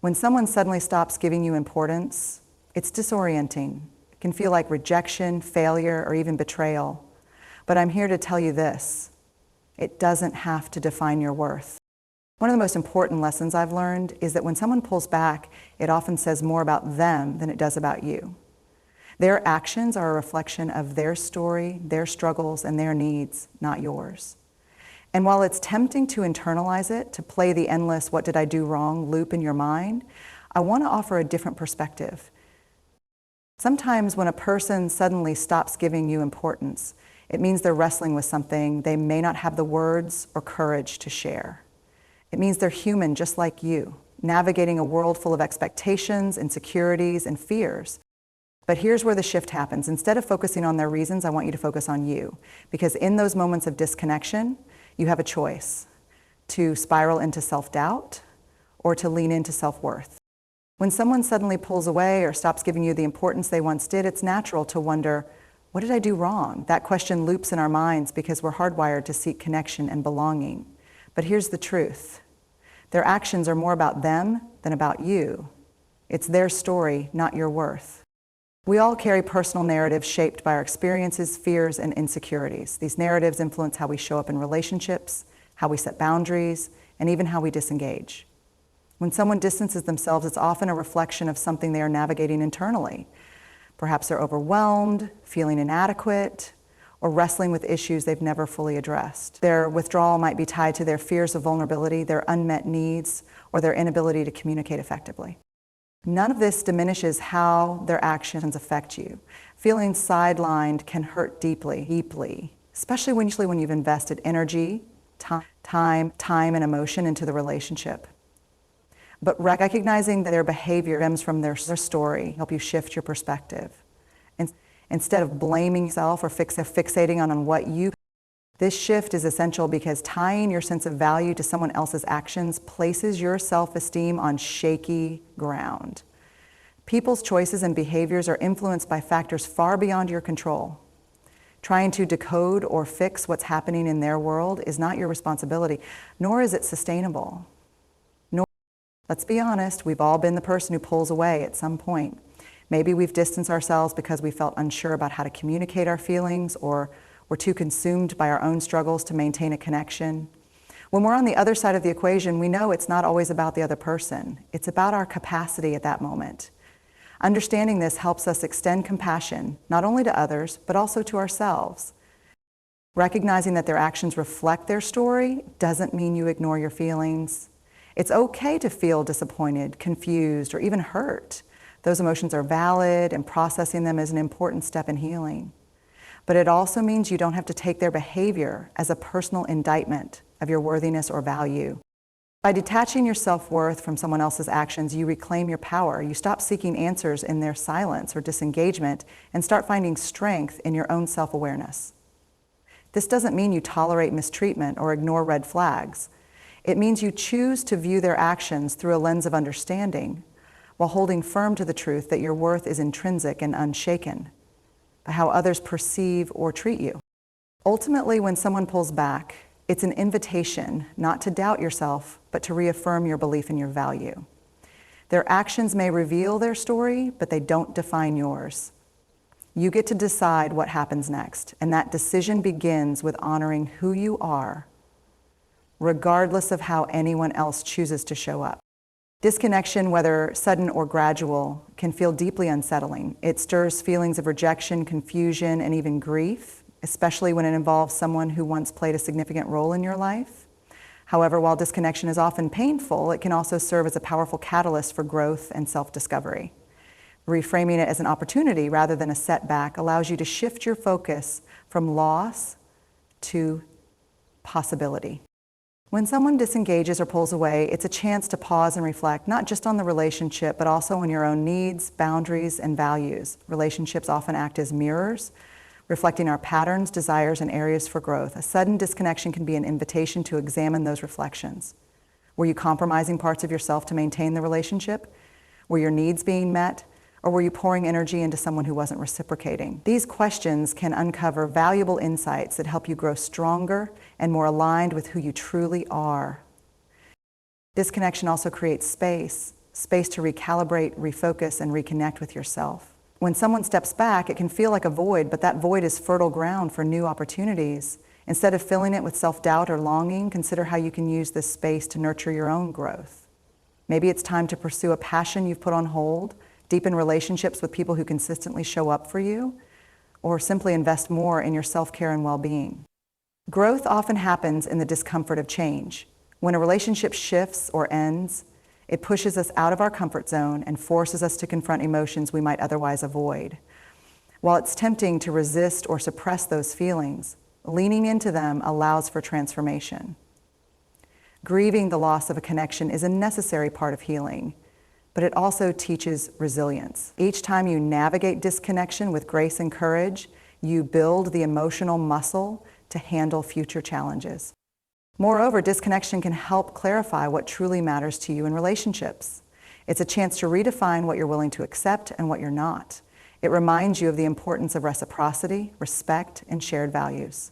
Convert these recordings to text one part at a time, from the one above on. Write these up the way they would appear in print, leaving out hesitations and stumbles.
When someone suddenly stops giving you importance, it's disorienting. It can feel like rejection, failure, or even betrayal. But I'm here to tell you this: it doesn't have to define your worth. One of the most important lessons I've learned is that when someone pulls back, it often says more about them than it does about you. Their actions are a reflection of their story, their struggles, and their needs, not yours. And while it's tempting to internalize it, to play the endless "what did I do wrong" loop in your mind, I want to offer a different perspective. Sometimes when a person suddenly stops giving you importance, it means they're wrestling with something they may not have the words or courage to share. It means they're human just like you, navigating a world full of expectations, insecurities, and fears. But here's where the shift happens. Instead of focusing on their reasons, I want you to focus on you. Because in those moments of disconnection, you have a choice: to spiral into self-doubt or to lean into self-worth. When someone suddenly pulls away or stops giving you the importance they once did, it's natural to wonder, what did I do wrong? That question loops in our minds because we're hardwired to seek connection and belonging. But here's the truth: their actions are more about them than about you. It's their story, not your worth. We all carry personal narratives shaped by our experiences, fears, and insecurities. These narratives influence how we show up in relationships, how we set boundaries, and even how we disengage. When someone distances themselves, it's often a reflection of something they are navigating internally. Perhaps they're overwhelmed, feeling inadequate, or wrestling with issues they've never fully addressed. Their withdrawal might be tied to their fears of vulnerability, their unmet needs, or their inability to communicate effectively. None of this diminishes how their actions affect you. Feeling sidelined can hurt deeply, especially when you've invested energy, time, and emotion into the relationship. But recognizing that their behavior stems from their story help you shift your perspective. And instead of blaming yourself or fixating on what you. This shift is essential because tying your sense of value to someone else's actions places your self-esteem on shaky ground. People's choices and behaviors are influenced by factors far beyond your control. Trying to decode or fix what's happening in their world is not your responsibility, nor is it sustainable. Let's be honest, we've all been the person who pulls away at some point. Maybe we've distanced ourselves because we felt unsure about how to communicate our feelings, or we're too consumed by our own struggles to maintain a connection. When we're on the other side of the equation, we know it's not always about the other person. It's about our capacity at that moment. Understanding this helps us extend compassion, not only to others, but also to ourselves. Recognizing that their actions reflect their story doesn't mean you ignore your feelings. It's okay to feel disappointed, confused, or even hurt. Those emotions are valid, and processing them is an important step in healing. But it also means you don't have to take their behavior as a personal indictment of your worthiness or value. By detaching your self-worth from someone else's actions, you reclaim your power. You stop seeking answers in their silence or disengagement and start finding strength in your own self-awareness. This doesn't mean you tolerate mistreatment or ignore red flags. It means you choose to view their actions through a lens of understanding, while holding firm to the truth that your worth is intrinsic and unshaken by how others perceive or treat you. Ultimately, when someone pulls back, it's an invitation not to doubt yourself, but to reaffirm your belief in your value. Their actions may reveal their story, but they don't define yours. You get to decide what happens next, and that decision begins with honoring who you are, regardless of how anyone else chooses to show up. Disconnection, whether sudden or gradual, can feel deeply unsettling. It stirs feelings of rejection, confusion, and even grief, especially when it involves someone who once played a significant role in your life. However, while disconnection is often painful, it can also serve as a powerful catalyst for growth and self-discovery. Reframing it as an opportunity rather than a setback allows you to shift your focus from loss to possibility. When someone disengages or pulls away, it's a chance to pause and reflect, not just on the relationship, but also on your own needs, boundaries, and values. Relationships often act as mirrors, reflecting our patterns, desires, and areas for growth. A sudden disconnection can be an invitation to examine those reflections. Were you compromising parts of yourself to maintain the relationship? Were your needs being met? Or were you pouring energy into someone who wasn't reciprocating? These questions can uncover valuable insights that help you grow stronger and more aligned with who you truly are. Disconnection also creates space space to recalibrate, refocus, and reconnect with yourself. When someone steps back, it can feel like a void, but that void is fertile ground for new opportunities. Instead of filling it with self-doubt or longing, consider how you can use this space to nurture your own growth. Maybe it's time to pursue a passion you've put on hold, deepen relationships with people who consistently show up for you, or simply invest more in your self-care and well-being. Growth often happens in the discomfort of change. When a relationship shifts or ends, it pushes us out of our comfort zone and forces us to confront emotions we might otherwise avoid. While it's tempting to resist or suppress those feelings, leaning into them allows for transformation. Grieving the loss of a connection is a necessary part of healing, but it also teaches resilience. Each time you navigate disconnection with grace and courage, you build the emotional muscle to handle future challenges. Moreover, disconnection can help clarify what truly matters to you in relationships. It's a chance to redefine what you're willing to accept and what you're not. It reminds you of the importance of reciprocity, respect, and shared values.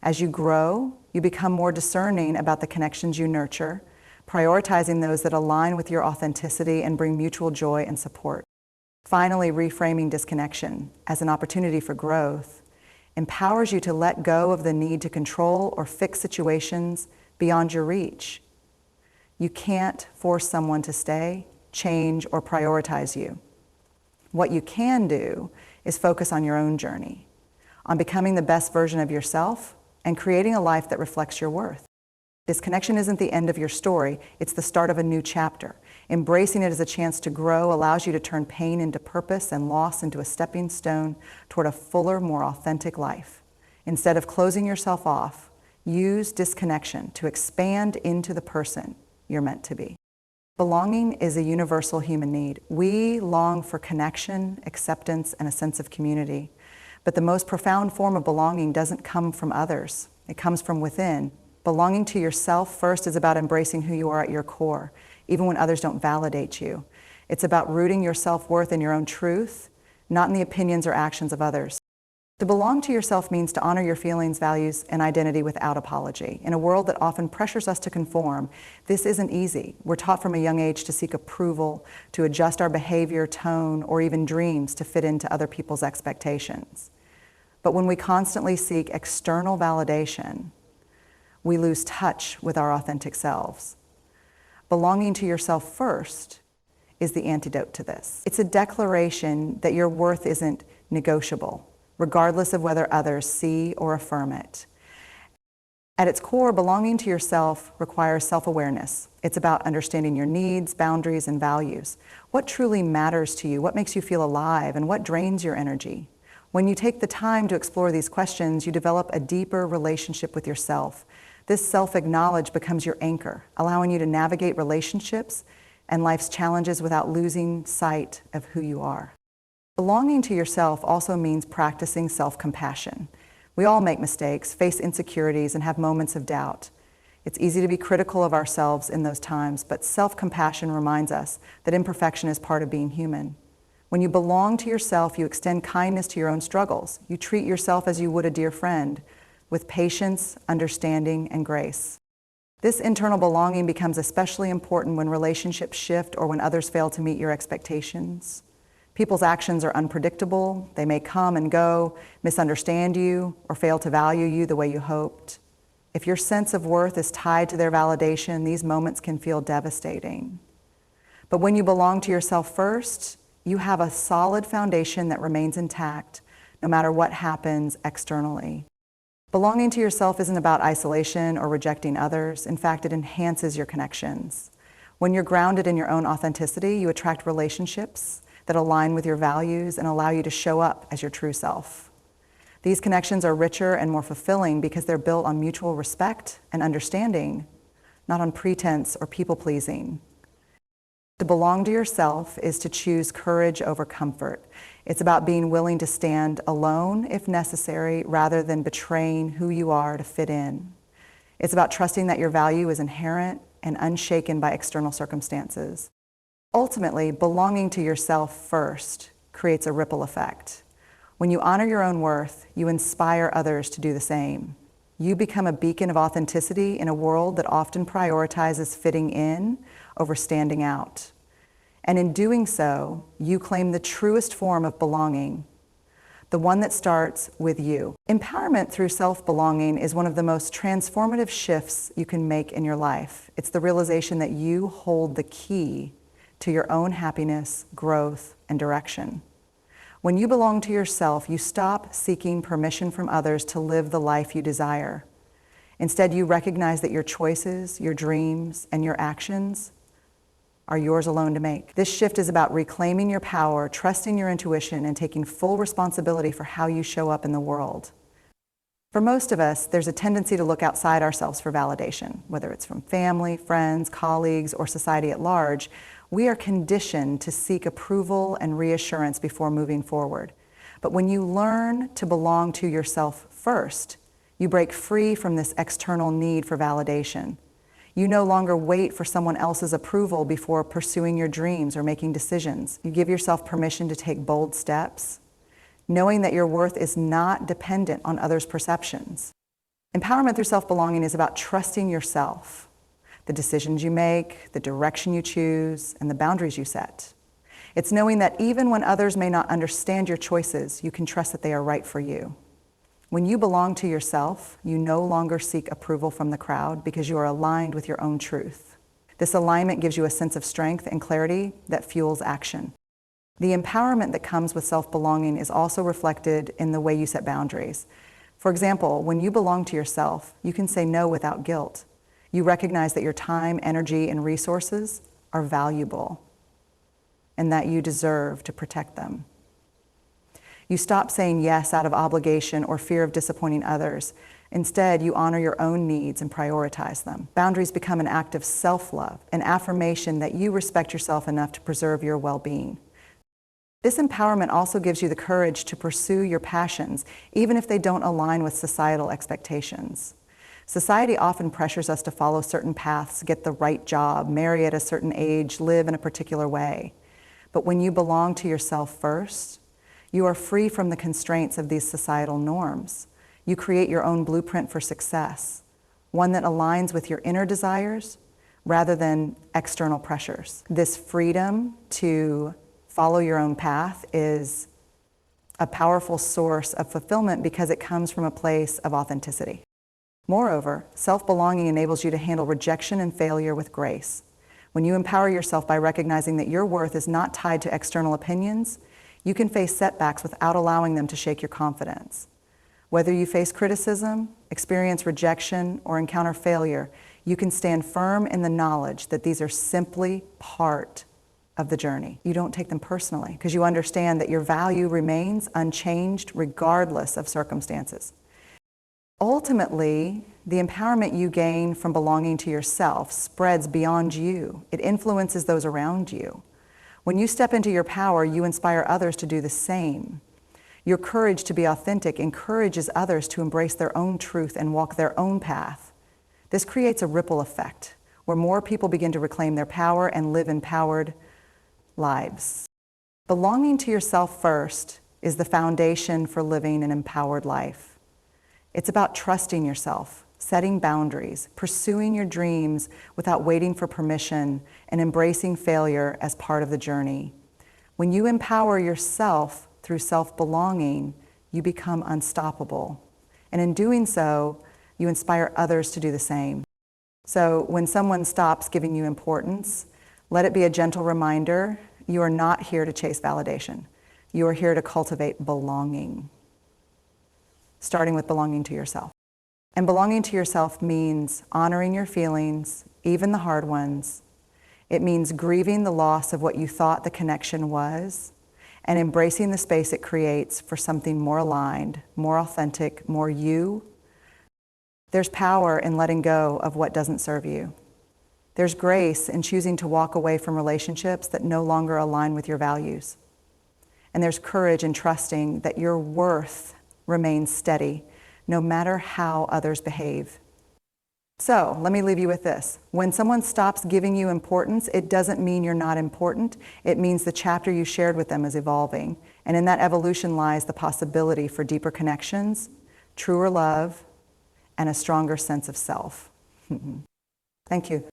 As you grow, you become more discerning about the connections you nurture, prioritizing those that align with your authenticity and bring mutual joy and support. Finally, reframing disconnection as an opportunity for growth empowers you to let go of the need to control or fix situations beyond your reach. You can't force someone to stay, change, or prioritize you. What you can do is focus on your own journey, on becoming the best version of yourself and creating a life that reflects your worth. Disconnection isn't the end of your story, it's the start of a new chapter. Embracing it as a chance to grow allows you to turn pain into purpose and loss into a stepping stone toward a fuller, more authentic life. Instead of closing yourself off, use disconnection to expand into the person you're meant to be. Belonging is a universal human need. We long for connection, acceptance, and a sense of community. But the most profound form of belonging doesn't come from others. It comes from within. Belonging to yourself first is about embracing who you are at your core, even when others don't validate you. It's about rooting your self-worth in your own truth, not in the opinions or actions of others. To belong to yourself means to honor your feelings, values, and identity without apology. In a world that often pressures us to conform, this isn't easy. We're taught from a young age to seek approval, to adjust our behavior, tone, or even dreams to fit into other people's expectations. But when we constantly seek external validation, we lose touch with our authentic selves. Belonging to yourself first is the antidote to this. It's a declaration that your worth isn't negotiable, regardless of whether others see or affirm it. At its core, belonging to yourself requires self-awareness. It's about understanding your needs, boundaries, and values. What truly matters to you? What makes you feel alive? And what drains your energy? When you take the time to explore these questions, you develop a deeper relationship with yourself. This self-acknowledge becomes your anchor, allowing you to navigate relationships and life's challenges without losing sight of who you are. Belonging to yourself also means practicing self-compassion. We all make mistakes, face insecurities, and have moments of doubt. It's easy to be critical of ourselves in those times, but self-compassion reminds us that imperfection is part of being human. When you belong to yourself, you extend kindness to your own struggles. You treat yourself as you would a dear friend, with patience, understanding, and grace. This internal belonging becomes especially important when relationships shift or when others fail to meet your expectations. People's actions are unpredictable. They may come and go, misunderstand you, or fail to value you the way you hoped. If your sense of worth is tied to their validation, these moments can feel devastating. But when you belong to yourself first, you have a solid foundation that remains intact, no matter what happens externally. Belonging to yourself isn't about isolation or rejecting others. In fact, it enhances your connections. When you're grounded in your own authenticity, you attract relationships that align with your values and allow you to show up as your true self. These connections are richer and more fulfilling because they're built on mutual respect and understanding, not on pretense or people-pleasing. To belong to yourself is to choose courage over comfort. It's about being willing to stand alone if necessary, rather than betraying who you are to fit in. It's about trusting that your value is inherent and unshaken by external circumstances. Ultimately, belonging to yourself first creates a ripple effect. When you honor your own worth, you inspire others to do the same. You become a beacon of authenticity in a world that often prioritizes fitting in over standing out. And in doing so, you claim the truest form of belonging, the one that starts with you. Empowerment through self-belonging is one of the most transformative shifts you can make in your life. It's the realization that you hold the key to your own happiness, growth, and direction. When you belong to yourself, you stop seeking permission from others to live the life you desire. Instead, you recognize that your choices, your dreams, and your actions are yours alone to make. This shift is about reclaiming your power, trusting your intuition, and taking full responsibility for how you show up in the world. For most of us, there's a tendency to look outside ourselves for validation, whether it's from family, friends, colleagues, or society at large. We are conditioned to seek approval and reassurance before moving forward. But when you learn to belong to yourself first, you break free from this external need for validation. You no longer wait for someone else's approval before pursuing your dreams or making decisions. You give yourself permission to take bold steps, knowing that your worth is not dependent on others' perceptions. Empowerment through self-belonging is about trusting yourself, the decisions you make, the direction you choose, and the boundaries you set. It's knowing that even when others may not understand your choices, you can trust that they are right for you. When you belong to yourself, you no longer seek approval from the crowd because you are aligned with your own truth. This alignment gives you a sense of strength and clarity that fuels action. The empowerment that comes with self-belonging is also reflected in the way you set boundaries. For example, when you belong to yourself, you can say no without guilt. You recognize that your time, energy, and resources are valuable and that you deserve to protect them. You stop saying yes out of obligation or fear of disappointing others. Instead, you honor your own needs and prioritize them. Boundaries become an act of self-love, an affirmation that you respect yourself enough to preserve your well-being. This empowerment also gives you the courage to pursue your passions, even if they don't align with societal expectations. Society often pressures us to follow certain paths, get the right job, marry at a certain age, live in a particular way. But when you belong to yourself first, you are free from the constraints of these societal norms. You create your own blueprint for success, one that aligns with your inner desires rather than external pressures. This freedom to follow your own path is a powerful source of fulfillment because it comes from a place of authenticity. Moreover, self-belonging enables you to handle rejection and failure with grace. When you empower yourself by recognizing that your worth is not tied to external opinions, you can face setbacks without allowing them to shake your confidence. Whether you face criticism, experience rejection, or encounter failure, you can stand firm in the knowledge that these are simply part of the journey. You don't take them personally because you understand that your value remains unchanged regardless of circumstances. Ultimately, the empowerment you gain from belonging to yourself spreads beyond you. It influences those around you. When you step into your power, you inspire others to do the same. Your courage to be authentic encourages others to embrace their own truth and walk their own path. This creates a ripple effect where more people begin to reclaim their power and live empowered lives. Belonging to yourself first is the foundation for living an empowered life. It's about trusting yourself, setting boundaries, pursuing your dreams without waiting for permission, and embracing failure as part of the journey. When you empower yourself through self-belonging, you become unstoppable. And in doing so, you inspire others to do the same. So when someone stops giving you importance, let it be a gentle reminder, you are not here to chase validation. You are here to cultivate belonging, starting with belonging to yourself. And belonging to yourself means honoring your feelings, even the hard ones. It means grieving the loss of what you thought the connection was and embracing the space it creates for something more aligned, more authentic, more you. There's power in letting go of what doesn't serve you. There's grace in choosing to walk away from relationships that no longer align with your values. And there's courage in trusting that your worth remains steady, no matter how others behave. So let me leave you with this. When someone stops giving you importance, it doesn't mean you're not important. It means the chapter you shared with them is evolving. And in that evolution lies the possibility for deeper connections, truer love, and a stronger sense of self. Thank you.